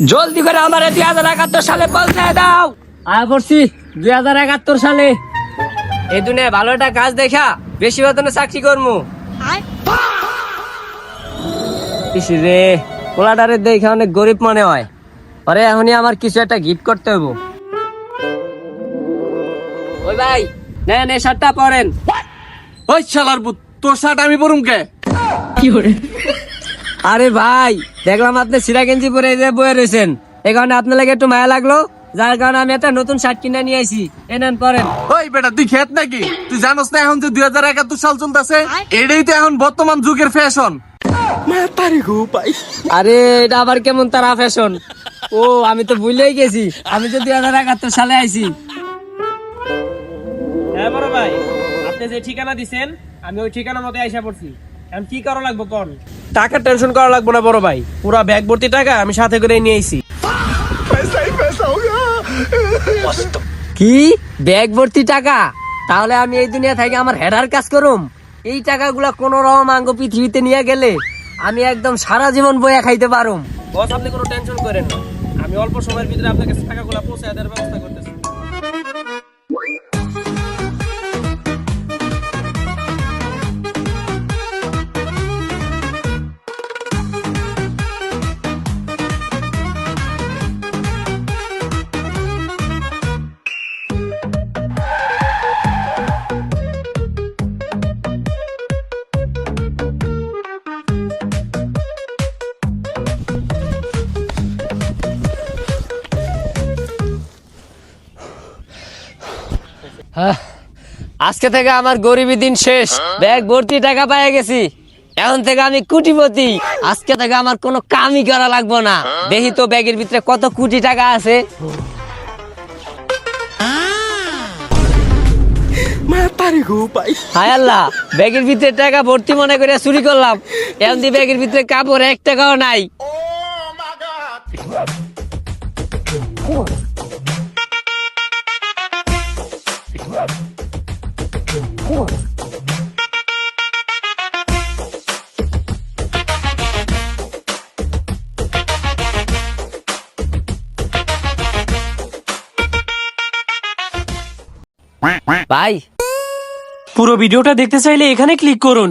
জলদি করে আমার 2071 সালে পৌঁছায় দাও। আয় করছি 2071 সালে। এই দুনিয়ায় ভালো একটা কাজ দেখা বেশি বেতনে চাকরি করবো। ইসি রে, পোলাটারে দেখে অনেক গরিব মনে হয়। আরে এখনই আমার কিছু একটা গিফট করতে হবো। ওই ভাই নেন এই শার্টটা পরেন। ওই শালার পুত, তোর শার্ট আমি পরুম কে? আরে ভাই দেখলাম আপনি সিরা গেঞ্জি পরে এই যে বয়ে রয়েছেন, এই কারণে আপনার লাগে একটু মায়া লাগলো, যার কারণে আমি একটা নতুন শার্ট কিনে নিয়ে আইছি। এ নেন পরেন। ওই বেটা তুই খেত নাকি? তুই জানোস না এখন যে 2071 সাল চলতেছে, এটাই তো এখন বর্তমান যুগের ফ্যাশন। আরে এটা আবার কেমন তারা ফ্যাশন? ও আমি তো ভুলেই গেছি, আমি তো 2071 সালে আইছি। হ্যাঁ বড় ভাই, আপনি যে ঠিকানা দিছেন আমি ওই ঠিকানা মতো আইসা পড়ছি। এখন কি করা লাগবে কোন? টাকার টেনশন করা লাগবে না বড় ভাই, পুরা ব্যাগ ভর্তি টাকা আমি সাথে করে নিয়ে আইছি। কি ব্যাগ ভর্তি টাকা? তাহলে আমি এই দুনিয়া থেকে আমার হেডার কাজ করুম। এই টাকাগুলা কোন রকম আঙ্গ পৃথিবীতে নিয়ে গেলে আমি একদম সারা জীবন বইয়া খাইতে পারুম। বস আপনি কোনো টেনশন করেন না, আমি অল্প সময়ের ভিতরে আপনাকে টাকাগুলো পৌঁছে দেওয়ার ব্যবস্থা করতেছি। আজকে থেকে আমার গরিবী দিন শেষ, ব্যাগ ভর্তি টাকা পেয়ে গেছি। এখন থেকে আমি কোটিপতি। আজকে থেকে আমার কোনো কামই করা লাগবে না। দেখি তো ব্যাগের ভিতরে কত কোটি টাকা আছে। হায় আল্লাহ, ব্যাগের ভিতরে টাকা ভর্তি মনে করে চুরি করলাম। এখন দিয়ে ব্যাগের ভিতরে কাপড় 1 টাকাও নাই। ভাই পুরো ভিডিওটা দেখতে চাইলে এখানে ক্লিক করুন।